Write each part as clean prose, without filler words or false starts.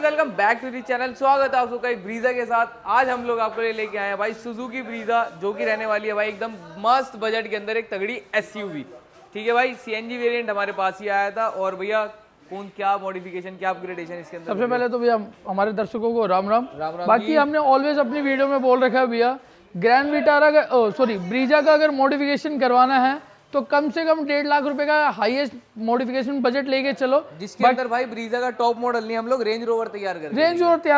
Welcome back to the channel. स्वागत है आप सबका एक ब्रीजा के साथ। आज हम लोग आपके लिए लेके आए हैं भाई सुजुकी ब्रीजा, जो कि रहने वाली है भाई एकदम मस्त बजट के अंदर एक तगड़ी एसयूवी। ठीक है भाई, सीएनजी वेरिएंट हमारे पास ही आया था। और भैया कौन क्या मॉडिफिकेशन क्या अपग्रेडेशन इसके अंदर? सबसे पहले तो भैया हमारे दर्शकों को राम राम। बाकी हमने ऑलवेज अपनी वीडियो में बोल रखा है भैया, ग्रैंड विटारा का ब्रीजा का अगर मॉडिफिकेशन करवाना है तो कम से कम 1.5 लाख रुपए का हाईएस्ट मॉडिफिकेशन बजट लेके चलो, जिसके अंदर भाई ब्रीजा का टॉप मॉडल नहीं, हम लोग रेंज रोवर तैयार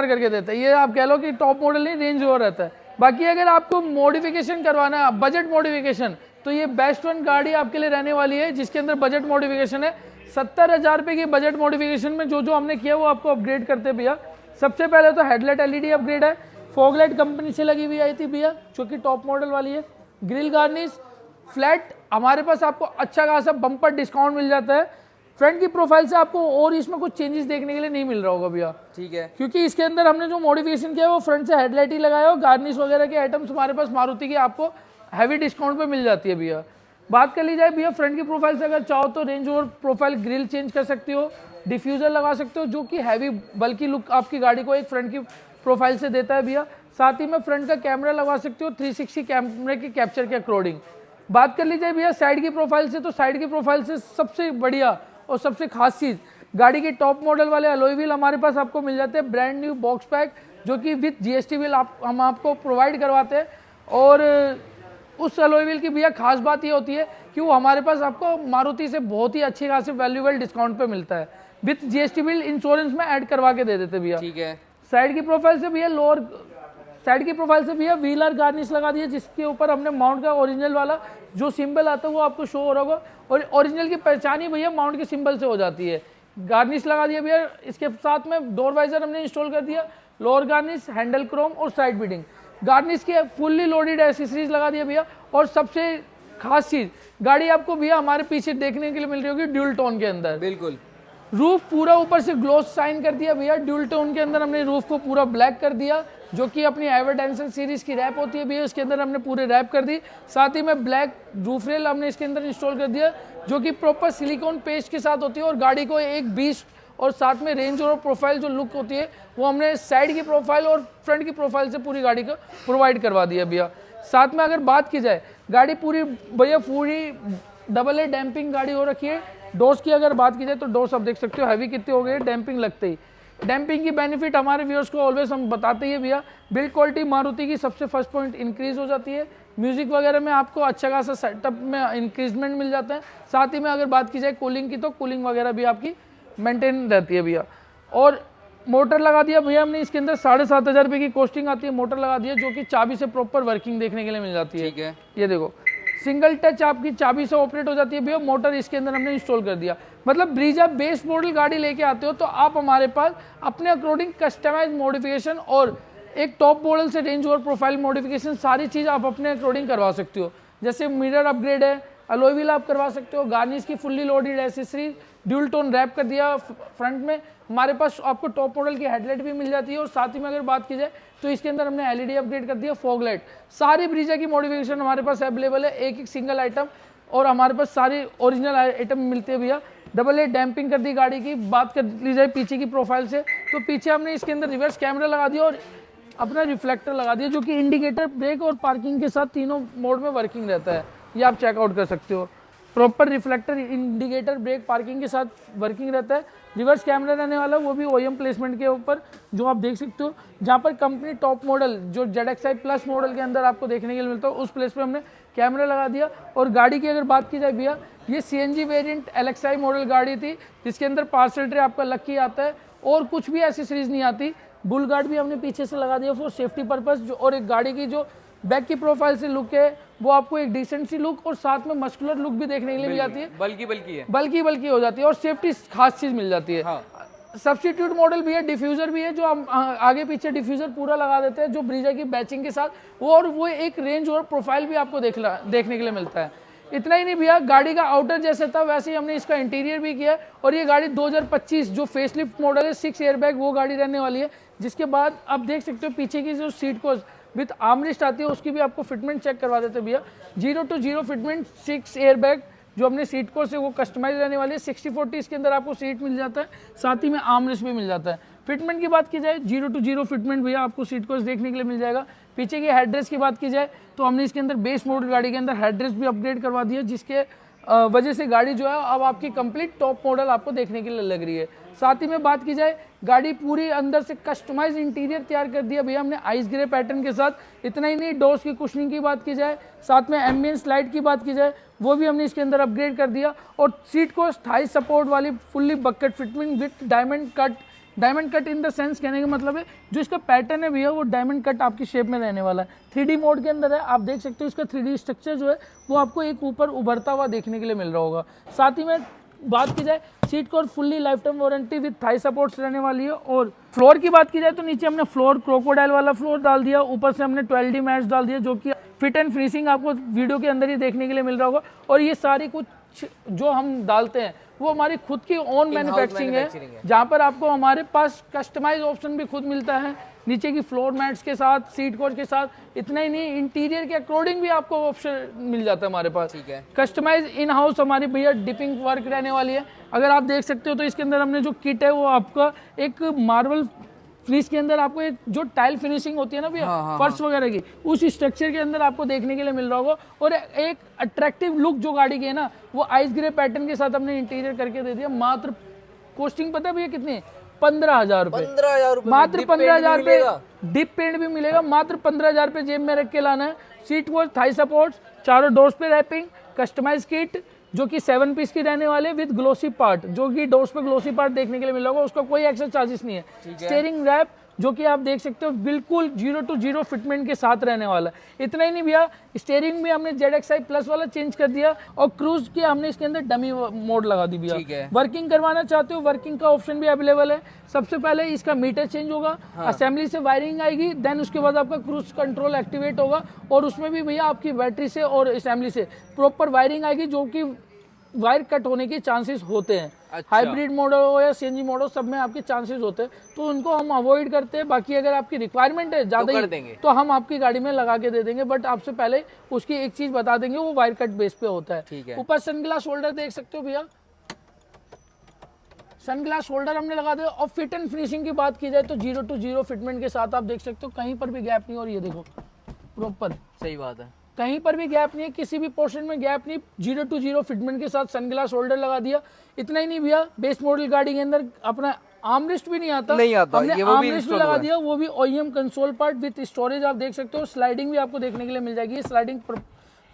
करके देते हैं। ये आप कह लो कि टॉप मॉडल नहीं, रेंज रोवर रहता है। बाकी अगर आपको मॉडिफिकेशन करवाना है, बजट मॉडिफिकेशन, तो ये बेस्ट वन गाड़ी आपके लिए रहने वाली है, जिसके अंदर बजट मॉडिफिकेशन है। 70,000 रुपए की बजट मॉडिफिकेशन में जो हमने किया वो आपको अपग्रेड करते हैं भैया। सबसे पहले तो हेडलाइट एलईडी अपग्रेड है, फॉगलाइट कंपनी से लगी हुई आई थी भैया, जो कि टॉप मॉडल वाली है। ग्रिल गार्निश फ्लैट हमारे पास आपको अच्छा खासा बम्पर डिस्काउंट मिल जाता है। फ्रंट की प्रोफाइल से आपको और इसमें कुछ चेंजेस देखने के लिए नहीं मिल रहा होगा भैया। ठीक है, क्योंकि इसके अंदर हमने जो मॉडिफिकेशन किया है वो फ्रंट से हेडलाइट ही लगाया हो। गार्निश वगैरह के आइटम्स हमारे पास मारुति की आपको हैवी डिस्काउंट पे मिल जाती है भैया। बात कर ली जाए भैया फ्रंट की प्रोफाइल से, अगर चाहो तो range over profile grill change कर सकते हो, डिफ्यूजर लगा सकते हो, जो कि हैवी बल्कि लुक आपकी गाड़ी को एक फ्रंट की प्रोफाइल से देता है भैया। साथ ही में फ्रंट का कैमरा लगा सकते हो 360 कैमरे के कैप्चर के अकॉर्डिंग। बात कर ली जाए भैया साइड की प्रोफाइल से, तो साइड की प्रोफाइल से सबसे बढ़िया और सबसे खास चीज़, गाड़ी के टॉप मॉडल वाले अलॉय व्हील हमारे पास आपको मिल जाते हैं, ब्रांड न्यू बॉक्स पैक, जो कि विथ जीएसटी व्हील हम आपको प्रोवाइड करवाते हैं। और उस अलॉय व्हील की भैया खास बात ये होती है कि वो हमारे पास आपको मारुति से बहुत ही अच्छी खासी वैल्यूएबल डिस्काउंट पे मिलता है, विथ जीएसटी व्हील इंश्योरेंस में ऐड करवा के दे देते भैया। ठीक है, साइड की प्रोफाइल से भैया व्हीलर गार्निश लगा दिया, जिसके ऊपर हमने माउंट का ओरिजिनल वाला जो सिंबल आता है वो आपको शो हो रहा होगा। और ओरिजिनल की पहचान ही भैया माउंट के सिंबल से हो जाती है। गार्निश लगा दिया भैया, इसके साथ में डोर वाइजर हमने इंस्टॉल कर दिया, लोअर गार्निश, हैंडल क्रोम और साइड बीडिंग। गार्निश की फुल्ली लोडेड एसेसरीज लगा दिया भैया। और सबसे खास चीज, गाड़ी आपको भैया हमारे पीछे देखने के लिए मिल रही होगी ड्यूल टोन के अंदर। बिल्कुल, रूफ पूरा ऊपर से ग्लोस साइन कर दिया भैया। ड्यूल टोन के अंदर हमने रूफ को पूरा ब्लैक कर दिया, जो कि अपनी एवर्डेंसन सीरीज की रैप होती है भैया, उसके अंदर हमने पूरे रैप कर दी। साथ ही में ब्लैक रूफ रेल हमने इसके अंदर इंस्टॉल कर दिया, जो कि प्रॉपर सिलिकॉन पेस्ट के साथ होती है। और गाड़ी को एक 20 और साथ में रेंज और प्रोफाइल जो लुक होती है वो हमने साइड की प्रोफाइल और फ्रंट की प्रोफाइल से पूरी गाड़ी को प्रोवाइड करवा दिया भैया। साथ में अगर बात की जाए, गाड़ी पूरी भैया पूरी डबल ए डैम्पिंग गाड़ी हो रखी है। डोर्स की अगर बात की जाए तो डोर्स आप देख सकते हो हैवी कितने हो गए डैम्पिंग लगते ही। डैम्पिंग की बेनिफिट हमारे व्यूअर्स को ऑलवेज हम बताते ही भैया, बिल्ड क्वालिटी मारुति की सबसे फर्स्ट पॉइंट इंक्रीज हो जाती है। म्यूजिक वगैरह में आपको अच्छा खासा सेटअप में इंक्रीजमेंट मिल जाता है। साथ ही में अगर बात की जाए कूलिंग की, तो कूलिंग वगैरह भी आपकी मेंटेन रहती है भैया। और मोटर लगा दिया भैया हमने इसके अंदर, 7,500 रुपये की कॉस्टिंग आती है। मोटर लगा दिया जो कि चाबी से प्रॉपर वर्किंग देखने के लिए मिल जाती है। ठीक है, ये देखो सिंगल टच आपकी चाबी से ऑपरेट हो जाती है भैया। मोटर इसके अंदर हमने इंस्टॉल कर दिया। मतलब ब्रीजा बेस मॉडल गाड़ी लेके आते हो तो आप हमारे पास अपने अकॉर्डिंग कस्टमाइज मॉडिफिकेशन और एक टॉप मॉडल से रेंज और प्रोफाइल मॉडिफिकेशन सारी चीज़ आप अपने अकॉर्डिंग करवा सकते हो। जैसे मिरर अपग्रेड है, अलॉय व्हील आप करवा सकते हो, गार्निश की fully loaded accessory, dual tone wrap कर दिया फ्रंट में। हमारे पास आपको टॉप मॉडल की हेडलाइट भी मिल जाती है। और साथ ही में अगर बात की जाए तो इसके अंदर हमने एलईडी अपग्रेड कर दिया, फॉग लाइट, सारी ब्रीजा की मॉडिफिकेशन हमारे पास अवेलेबल है, एक एक सिंगल आइटम। और हमारे पास सारी ओरिजिनल आइटम मिलती है भैया। डबल ए डैम्पिंग कर दी गाड़ी की। बात कर ली जाए पीछे की प्रोफाइल से, तो पीछे हमने इसके अंदर रिवर्स कैमरा लगा दिया और अपना रिफ्लेक्टर लगा दिया, जो कि इंडिकेटर, ब्रेक और पार्किंग के साथ तीनों मोड में वर्किंग रहता है। ये आप चेकआउट कर सकते हो। Proper reflector, indicator, brake, parking के साथ वर्किंग रहता है। रिवर्स कैमरा रहने वाला वो भी ओएम प्लेसमेंट के ऊपर, जो आप देख सकते हो, जहाँ पर कंपनी टॉप मॉडल जो ZXi प्लस मॉडल के अंदर आपको देखने के लिए मिलता है, उस प्लेस पे हमने कैमरा लगा दिया। और गाड़ी की अगर बात की जाए भैया, ये सीएनजी वेरिएंट LXi मॉडल गाड़ी थी, जिसके अंदर पार्सल ट्रे आपका लकी आता है और कुछ भी एसेसरीज नहीं आती। बुल गार्ड भी हमने पीछे से लगा दिया फॉर सेफ्टी पर्पज। और एक गाड़ी की जो बैक की प्रोफाइल से लुक है वो आपको एक डिसेंट सी लुक और साथ में मस्कुलर लुक भी देखने के लिए मिल जाती है। बल्कि हो जाती है और सेफ्टी खास चीज मिल जाती है। हाँ। सब्स्टिट्यूट मॉडल भी है, डिफ्यूजर भी है, जो हम आगे पीछे डिफ्यूजर पूरा लगा देते हैं, जो ब्रीजा की बैचिंग के साथ वो एक रेंज और प्रोफाइल भी आपको देखने के लिए मिलता है। इतना ही नहीं भैया, गाड़ी का आउटर जैसे था वैसे ही हमने इसका इंटीरियर भी किया। और ये गाड़ी 2025 जो फेसलिफ्ट मॉडल है, 6 एयरबैग वो गाड़ी रहने वाली है। जिसके बाद आप देख सकते हो पीछे की जो सीट को विथ आर्मरेस्ट आती है, उसकी भी आपको फिटमेंट चेक करवा देते हैं भैया। 0 to 0 फिटमेंट, 6 एयरबैग जो हमने सीट कोर्स है वो कस्टमाइज रहने वाली है। 60-40 इसके अंदर आपको सीट मिल जाता है, साथ ही में आर्मरेस्ट भी मिल जाता है। फिटमेंट की बात की जाए 0 to 0 फिटमेंट भैया आपको सीट कोच देखने के लिए मिल जाएगा। पीछे की हेडरेस्ट की बात की जाए तो हमने इसके अंदर बेस मॉडल गाड़ी के अंदर हेडरेस्ट भी अपग्रेड करवा दिया, जिसके वजह से गाड़ी जो है अब आपकी कंप्लीट टॉप मॉडल आपको देखने के लिए लग रही है। साथ ही में बात की जाए गाड़ी पूरी अंदर से कस्टमाइज इंटीरियर तैयार कर दिया भैया हमने आइस ग्रे पैटर्न के साथ। इतना ही नहीं, डोर्स की कुशनिंग की बात की जाए, साथ में एम्बियंस लाइट की बात की जाए, वो भी हमने इसके अंदर अपग्रेड कर दिया। और सीट को थाई सपोर्ट वाली fully bucket fitment with diamond cut in the sense कहने का मतलब है जो इसका पैटर्न है भैया वो डायमंड कट आपकी शेप में रहने वाला है। 3D मोड के अंदर है, आप देख सकते हो इसका 3D स्ट्रक्चर जो है वो आपको एक ऊपर उभरता हुआ देखने के लिए मिल रहा होगा। साथ ही में बात की जाए सीट को fully lifetime warranty with thigh supports रहने वाली है। और फ्लोर की बात की जाए तो नीचे हमने फ्लोर क्रोकोडाइल वाला फ्लोर डाल दिया, ऊपर से हमने 12D मैट्स डाल दिया जो कि फिट एंड फिनिशिंग आपको वीडियो के अंदर ही देखने के लिए मिल रहा होगा। और ये सारी कुछ जो हम डालते हैं वो हमारी खुद की ओन मैन्युफैक्चरिंग है, जहाँ पर आपको हमारे पास कस्टमाइज ऑप्शन भी खुद मिलता है नीचे की फ्लोर मैट्स के साथ, सीट कोच के साथ। इतना ही नहीं, इंटीरियर के अकॉर्डिंग भी आपको ऑप्शन मिल जाता है हमारे पास। ठीक है, कस्टमाइज इन हाउस हमारी भैया डिपिंग वर्क रहने वाली है। अगर आप देख सकते हो तो इसके अंदर हमने जो किट है वो आपका एक मार्बल फिनिश के अंदर आपको एक जो टाइल फिनिशिंग होती है ना भैया फर्श वगैरह की, उस स्ट्रक्चर के अंदर आपको देखने के लिए मिल रहा होगा। और एक अट्रैक्टिव लुक जो गाड़ी की है ना वो आइस ग्रे पैटर्न के साथ हमने इंटीरियर करके दे दिया। मात्र कॉस्टिंग पता है भैया कितनी? 15,000 रुपए, 15,000 रुपए, मात्र 15,000 रुपए। डिप पेंट भी मिलेगा, मात्र 15,000 रुपए जेब में रख के लाना है। सीट कोच, थाई सपोर्ट्स, चारों डोर्स पे रैपिंग, कस्टमाइज किट जो कि 7 पीस की रहने वाले विद ग्लोसी पार्ट, जो कि डोर्स पे ग्लोसी पार्ट देखने के लिए मिल होगा, उसका कोई एक्स्ट्रा चार्जेस नहीं है। स्टीयरिंग रैप जो कि आप देख सकते हो बिल्कुल 0 to 0 फिटमेंट के साथ रहने वाला है। इतना ही नहीं भैया, स्टीयरिंग में हमने ZXi प्लस वाला चेंज कर दिया और क्रूज की हमने इसके अंदर डमी मोड लगा दी भैया। वर्किंग करवाना चाहते हो वर्किंग का ऑप्शन भी अवेलेबल है। सबसे पहले इसका मीटर चेंज होगा, असेंबली से वायरिंग आएगी, देन उसके बाद आपका क्रूज कंट्रोल एक्टिवेट होगा और उसमें भी भैया आपकी बैटरी से और असेंबली से प्रॉपर वायरिंग आएगी जो कि वायर कट होने के चांसेस होते हैं। हाइब्रिड मॉडल हो या CNG मॉडल सब में आपके चांसेस होते हैं, तो उनको हम अवॉइड करते हैं। बाकी अगर आपकी रिक्वायरमेंट है ज़्यादा तो हम आपकी गाड़ी में लगा के दे देंगे, बट आपसे पहले उसकी एक चीज़ बता देंगे, वो वायर कट बेस पे होता है। ऊपर सनग्लास होल्डर देख सकते हो भैया, सनग्लास होल्डर हमने लगा दिया। और फिट एंड फिनिशिंग की बात की जाए तो 0 to 0 फिटमेंट के साथ आप देख सकते हो कहीं पर भी गैप नहीं। और ये देखो प्रॉपर, सही बात है, कहीं पर भी गैप नहीं है, किसी भी पोर्शन में गैप नहीं। 0 to 0 फिटमेंट के साथ सनग्लास होल्डर लगा दिया। इतना ही नहीं भैया, बेस मॉडल गाड़ी के अंदर अपना आर्मरेस्ट भी नहीं आता, हमने आर्मरेस्ट भी लगा दिया, वो भी OEM console part with storage. आप देख सकते हो स्लाइडिंग भी आपको देखने के लिए मिल जाएगी। स्लाइडिंग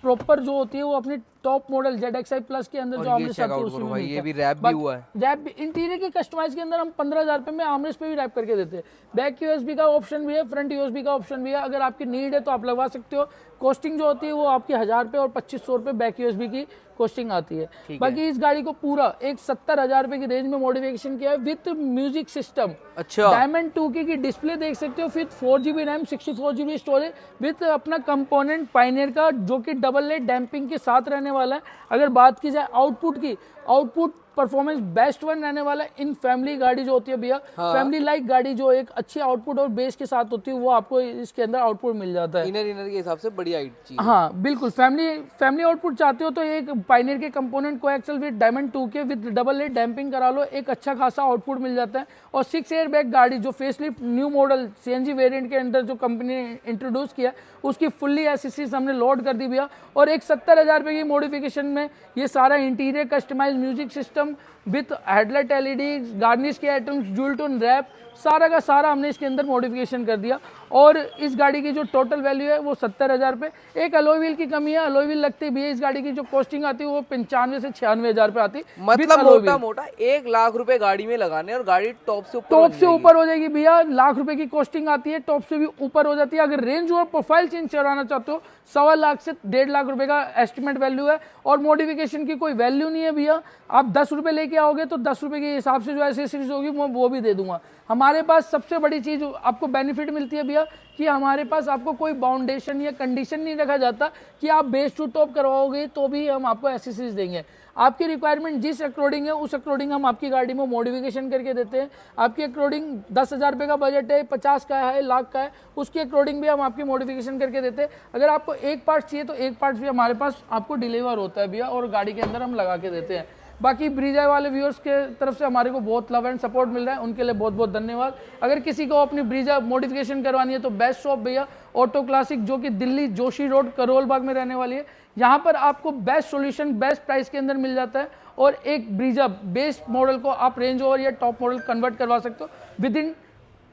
प्रॉपर जो होती है वो अपनी टॉप मॉडल ZXi प्लस के अंदर जो आर्मरेस्ट आती है उसमें ये भी रैप भी हुआ है। रैप भी इंटीरियर के कस्टमाइज के अंदर हम 15,000 रुपए में आर्मरेस्ट पे भी रैप करके देते हैं। बैक USB का ऑप्शन भी है, फ्रंट USB का ऑप्शन भी है। अगर आपकी नीड है तो आप लगवा सकते हो। कॉस्टिंग जो होती है वो आपकी 1000 रुपये और 2500 रुपये बैक USB की कॉस्टिंग आती है। बाकी इस गाड़ी को पूरा एक 70,000 रुपए की रेंज में मॉडिफिकेशन किया है विथ म्यूजिक सिस्टम। अच्छा, डायमंड 2K की डिस्प्ले देख सकते हो, फिर 4GB RAM, 64GB storage with अपना कंपोनेंट पायनियर का जो कि डबल लेट डैम्पिंग के साथ रहने वाला है। अगर बात की जाए आउटपुट की, आउटपुट परफॉर्मेंस बेस्ट वन रहने वाला है। इन फैमिली गाड़ी जो होती है भैया, फैमिली लाइक गाड़ी जो एक अच्छी आउटपुट और बेस के साथ होती है वो आपको इसके अंदर आउटपुट मिल जाता है। इनर के हिसाब से बढ़िया चीज। हाँ बिल्कुल, फैमिली आउटपुट चाहते हो तो एक पायनियर के component coaxial with diamond 2K with double late damping करा लो, एक अच्छा खासा आउटपुट मिल जाता है। और 6 एयर बैग गाड़ी जो facelift new model CNG variant के अंदर जो कंपनी ने इंट्रोड्यूस किया उसकी फुल्ली एसेसरीज हमने लोड कर दी भैया। और एक 70,000 रुपये की मॉडिफिकेशन में ये सारा interior customise music system with headlight LED, garnish के आइटम्स, जूल टोन रैप, सारा का सारा हमने इसके अंदर मॉडिफिकेशन कर दिया। और इस गाड़ी की जो टोटल वैल्यू है वो 70,000 रुपये। एक अलॉय व्हील की कमी है, अलॉय व्हील लगती भी है। इस गाड़ी की जो कॉस्टिंग आती है वो 95 से 96,000 रुपये आती है। मतलब मोटा 1 लाख रुपए गाड़ी में लगाने और गाड़ी टॉप से ऊपर हो जाएगी भैया। लाख रुपए की कॉस्टिंग आती है, टॉप से भी ऊपर हो जाती है। अगर रेंज और प्रोफाइल चेंज कराना चाहते हो 1.25 लाख से 1.5 लाख रुपए का एस्टिमेट वैल्यू है। और मॉडिफिकेशन की कोई वैल्यू नहीं है भैया। आप 10 रुपये लेके आओगे तो 10 रुपये के हिसाब से जो एसेसरीज होगी वो भी दे दूंगा। हमारे पास सबसे बड़ी चीज़ आपको बेनिफिट मिलती है भैया कि हमारे पास आपको कोई बाउंडेशन या कंडीशन नहीं रखा जाता कि आप बेस टू टॉप करवाओगे तो भी हम आपको एसेसरीज देंगे। आपकी रिक्वायरमेंट जिस अकॉर्डिंग है उस अकॉर्डिंग हम आपकी गाड़ी में मॉडिफिकेशन करके देते हैं। आपके अकॉर्डिंग 10,000 रुपये का बजट है, 50 का है, लाख का है, उसके अकॉर्डिंग भी हम आपकी मॉडिफिकेशन करके देते हैं। अगर आपको एक पार्ट चाहिए तो एक पार्ट भी हमारे पास आपको डिलीवर होता है भैया और गाड़ी के अंदर हम लगा के देते हैं। बाकी ब्रीजा वाले व्यूअर्स के तरफ से हमारे को बहुत लव एंड सपोर्ट मिल रहा है, उनके लिए बहुत बहुत धन्यवाद। अगर किसी को अपनी ब्रीजा मॉडिफिकेशन करवानी है तो बेस्ट शॉप भैया ऑटो क्लासिक, जो कि दिल्ली जोशी रोड करोल बाग में रहने वाली है। यहाँ पर आपको बेस्ट सॉल्यूशन बेस्ट प्राइस के अंदर मिल जाता है और एक ब्रीजा बेस मॉडल को आप रेंज ओवर या टॉप मॉडल कन्वर्ट करवा सकते हो विद इन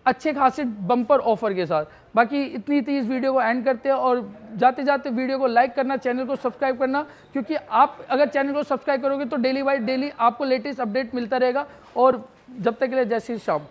अच्छे खासे बम्पर ऑफर के साथ। बाकी इतनी थी, इस वीडियो को एंड करते हैं और जाते जाते वीडियो को लाइक करना, चैनल को सब्सक्राइब करना, क्योंकि आप अगर चैनल को सब्सक्राइब करोगे तो डेली बाय डेली आपको लेटेस्ट अपडेट मिलता रहेगा। और जब तक के लिए जय श्री राम।